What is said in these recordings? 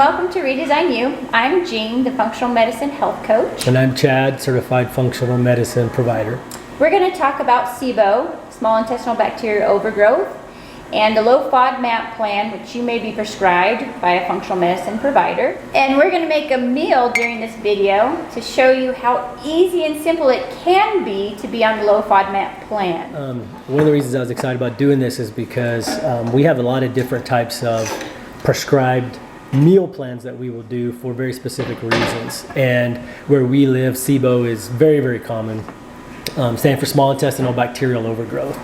welcome to ReDesign You. I'm Jean, the functional medicine health coach. And I'm Chad, certified functional medicine provider. We're going to talk about Sibo, small intestinal bacterial overgrowth, and the low FODMAP plan, which you may be prescribed by a functional medicine provider. And we're going to make a meal during this video to show you how easy and simple it can be to be on the low FODMAP plan. One of the reasons I was excited about doing this is because we have a lot of different types of prescribed meal plans that we will do for very specific reasons. And where we live, Sibo is very, very common, standing for small intestinal bacterial overgrowth.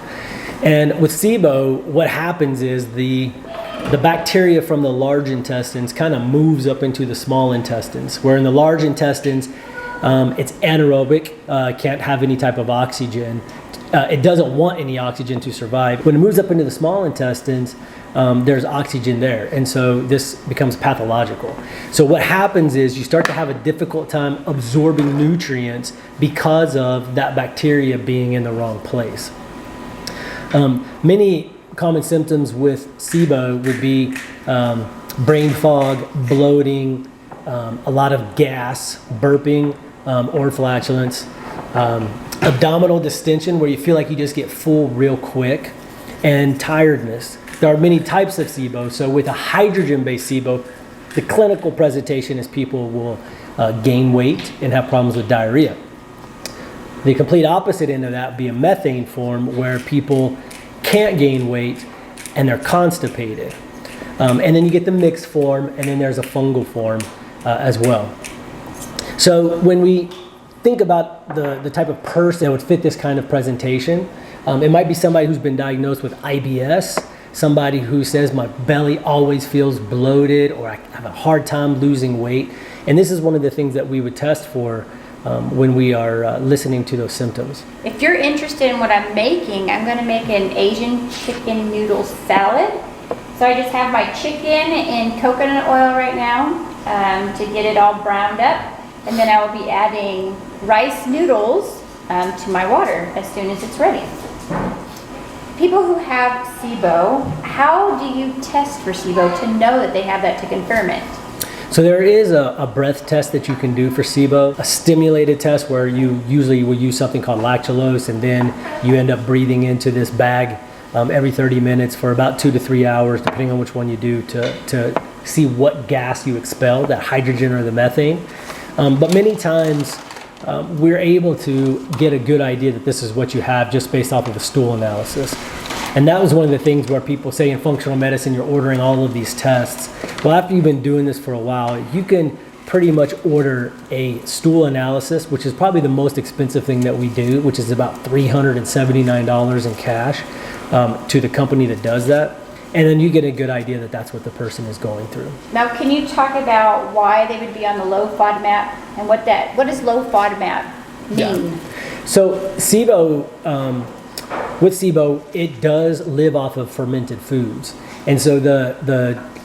And with Sibo, what happens is the bacteria from the large intestines kind of moves up into the small intestines, where in the large intestines, it's anaerobic, can't have any type of oxygen. It doesn't want any oxygen to survive. When it moves up into the small intestines, there's oxygen there, and so this becomes pathological. So what happens is you start to have a difficult time absorbing nutrients because of that bacteria being in the wrong place. Many common symptoms with Sibo would be brain fog, bloating, a lot of gas, burping, or flatulence, abdominal distension where you feel like you just get full real quick, and tiredness. There are many types of Sibo. So with a hydrogen-based Sibo, the clinical presentation is people will gain weight and have problems with diarrhea. The complete opposite end of that would be a methane form where people can't gain weight and they're constipated. And then you get the mixed form, and then there's a fungal form as well. So when we think about the type of person that would fit this kind of presentation, it might be somebody who's been diagnosed with IBS, somebody who says my belly always feels bloated, or I have a hard time losing weight. And this is one of the things that we would test for when we are listening to those symptoms. If you're interested in what I'm making, I'm going to make an Asian chicken noodle salad. So I just have my chicken in coconut oil right now to get it all browned up. And then I will be adding rice noodles to my water as soon as it's ready. People who have Sibo, how do you test for Sibo to know that they have that to confirm it? So there is a breath test that you can do for Sibo, a stimulated test where you usually will use something called lactulose, and then you end up breathing into this bag every 30 minutes for about 2 to 3 hours, depending on which one you do, to see what gas you expel, that hydrogen or the methane. But many times we're able to get a good idea that this is what you have just based off of a stool analysis. And that was one of the things where people say in functional medicine, you're ordering all of these tests. Well, after you've been doing this for a while, you can pretty much order a stool analysis, which is probably the most expensive thing that we do, which is about $379 in cash to the company that does that. And then you get a good idea that that's what the person is going through. Now, can you talk about why they would be on the low FODMAP and what does low FODMAP mean? Yeah. So Sibo, with Sibo, it does live off of fermented foods. And so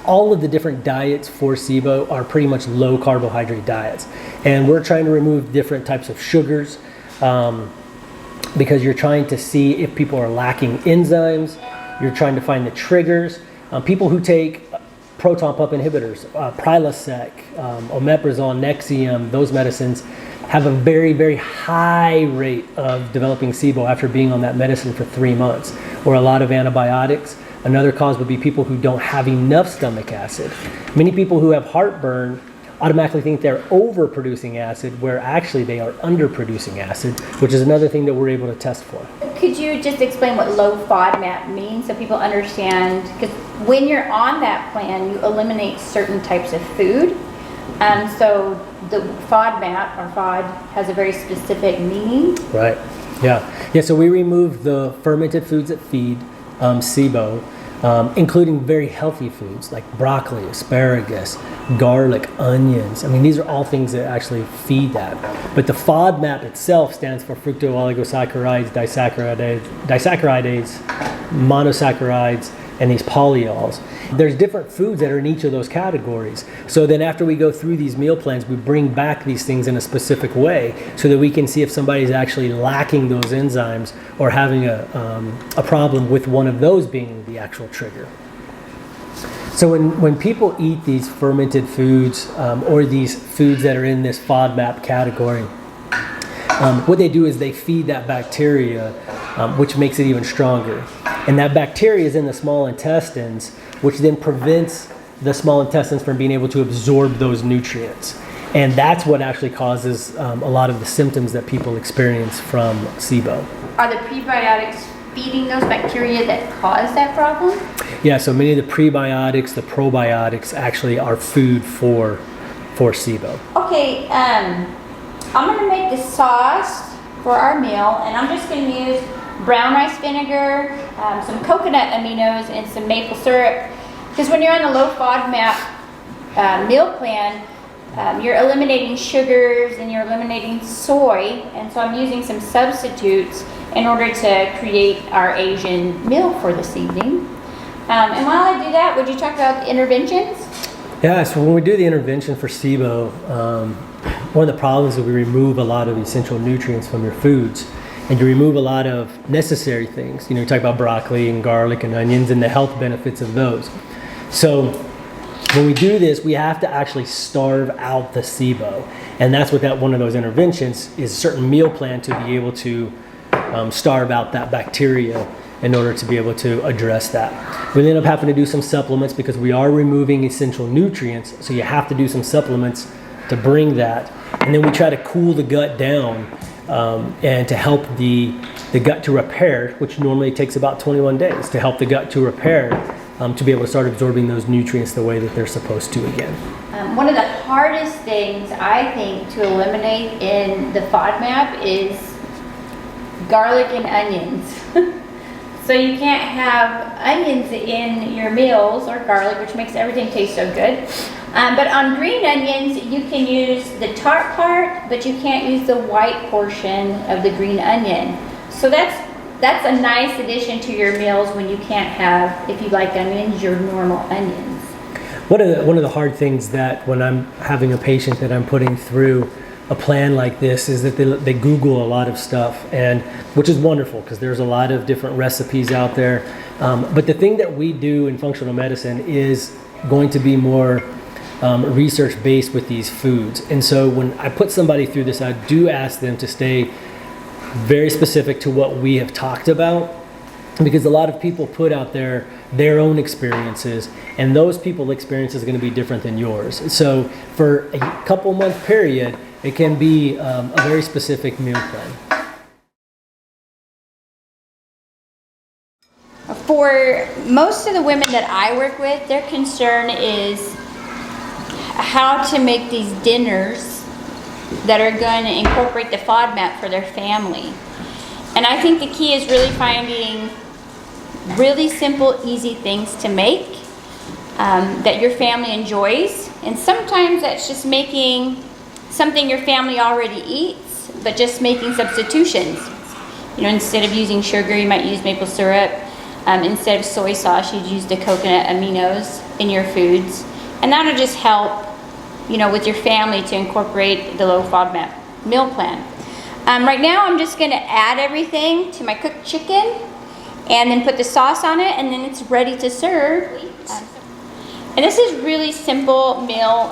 all of the different diets for Sibo are pretty much low carbohydrate diets. And we're trying to remove different types of sugars because you're trying to see if people are lacking enzymes. You're trying to find the triggers. People who take proton pump inhibitors, Prilosec, omeprazole, Nexium, those medicines have a very, very high rate of developing Sibo after being on that medicine for 3 months, or a lot of antibiotics. Another cause would be people who don't have enough stomach acid. Many people who have heartburn automatically think they're overproducing acid, where actually they are underproducing acid, which is another thing that we're able to test for. Could you just explain what low FODMAP means so people understand? Because when you're on that plan, you eliminate certain types of food. So the FODMAP, or FOD, has a very specific meaning. Right. Yeah. So we remove the fermented foods that feed Sibo, including very healthy foods like broccoli, asparagus, garlic, onions. I mean, these are all things that actually feed that. But the FODMAP itself stands for fructooligosaccharides, disaccharides, monosaccharides, and these polyols. There's different foods that are in each of those categories. So then after we go through these meal plans, we bring back these things in a specific way so that we can see if somebody's actually lacking those enzymes or having a problem with one of those being the actual trigger. So when people eat these fermented foods or these foods that are in this FODMAP category, what they do is they feed that bacteria, which makes it even stronger. And that bacteria is in the small intestines, which then prevents the small intestines from being able to absorb those nutrients. And that's what actually causes a lot of the symptoms that people experience from Sibo. Are the prebiotics feeding those bacteria that cause that problem? Yeah, so many of the prebiotics, the probiotics actually are food for Sibo. Okay, I'm gonna make the sauce for our meal, and I'm just gonna use brown rice vinegar, some coconut aminos, and some maple syrup. Because when you're on the low FODMAP meal plan, you're eliminating sugars and you're eliminating soy, and so I'm using some substitutes in order to create our Asian meal for this evening. And while I do that, would you talk about the interventions? Yeah, so when we do the intervention for Sibo, one of the problems is we remove a lot of essential nutrients from your foods, and you remove a lot of necessary things. You know, you talk about broccoli and garlic and onions and the health benefits of those. So when we do this, we have to actually starve out the Sibo, and that's what one of those interventions is, a certain meal plan to be able to starve out that bacteria in order to be able to address that. We end up having to do some supplements because we are removing essential nutrients, so you have to do some supplements to bring that. And then we try to cool the gut down and to help the gut to repair, which normally takes about 21 days to help the gut to repair, to be able to start absorbing those nutrients the way that they're supposed to again. One of the hardest things I think to eliminate in the FODMAP is garlic and onions. So you can't have onions in your meals or garlic, which makes everything taste so good. But on green onions, you can use the tart part, but you can't use the white portion of the green onion. So that's a nice addition to your meals when you can't have, if you like onions, your normal onions. One of the hard things that when I'm having a patient that I'm putting through a plan like this is that they Google a lot of stuff, and which is wonderful because there's a lot of different recipes out there. But the thing that we do in functional medicine is going to be more research based with these foods. And so when I put somebody through this, I do ask them to stay very specific to what we have talked about, because a lot of people put out there their own experiences, and those people's experiences are going to be different than yours. So for a couple month period, it can be a very specific meal plan. For most of the women that I work with, their concern is how to make these dinners that are going to incorporate the FODMAP for their family. And I think the key is really finding really simple, easy things to make that your family enjoys. And sometimes that's just making something your family already eats, but just making substitutions. You know, instead of using sugar, you might use maple syrup. Instead of soy sauce, you'd use the coconut aminos in your foods. And that'll just help, you know, with your family to incorporate the low FODMAP meal plan. Right now, I'm just gonna add everything to my cooked chicken and then put the sauce on it, and then it's ready to serve. And this is really simple meal.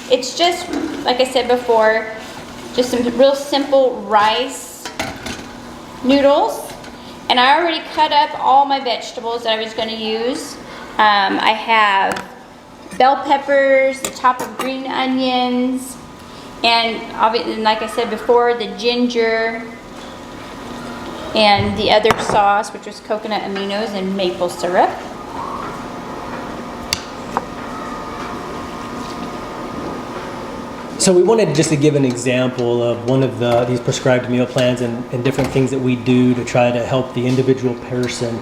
It's just, like I said before, just some real simple rice noodles. And I already cut up all my vegetables that I was going to use. I have bell peppers, the top of green onions, and obviously, like I said before, the ginger and the other sauce, which was coconut aminos and maple syrup. So we wanted just to give an example of one of these prescribed meal plans and different things that we do to try to help the individual person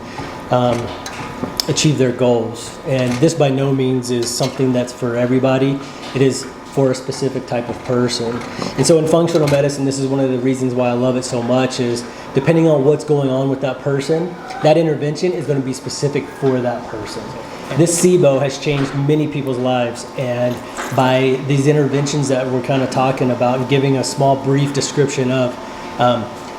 achieve their goals. And this by no means is something that's for everybody. It is for a specific type of person. And so in functional medicine, this is one of the reasons why I love it so much, is depending on what's going on with that person, that intervention is going to be specific for that person. This Sibo has changed many people's lives, and by these interventions that we're kind of talking about and giving a small brief description of,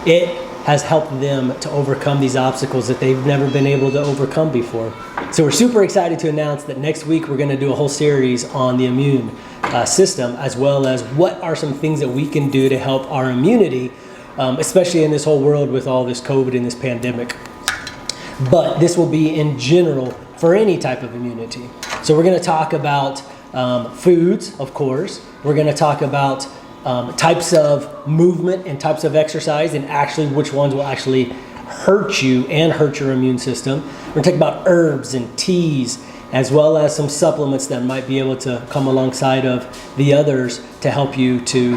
it has helped them to overcome these obstacles that they've never been able to overcome before. So we're super excited to announce that next week we're going to do a whole series on the immune system, as well as what are some things that we can do to help our immunity, especially in this whole world with all this COVID and this pandemic. But this will be in general for any type of immunity. So we're going to talk about foods, of course. We're going to talk about types of movement and types of exercise, and actually which ones will actually hurt you and hurt your immune system. We're going to talk about herbs and teas, as well as some supplements that might be able to come alongside of the others to help you to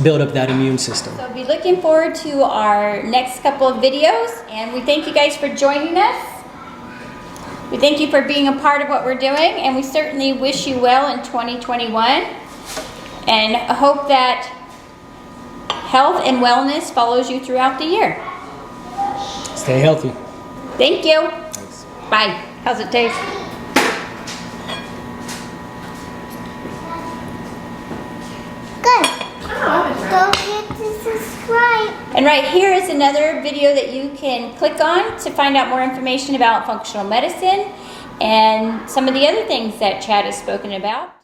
build up that immune system. So I'll be looking forward to our next couple of videos, and we thank you guys for joining us. We thank you for being a part of what we're doing, and we certainly wish you well in 2021, and I hope that health and wellness follows you throughout the year. Stay healthy. Thank you. Thanks. Bye. How's it taste? Good. Don't forget to subscribe. And right here is another video that you can click on to find out more information about functional medicine and some of the other things that Chad has spoken about.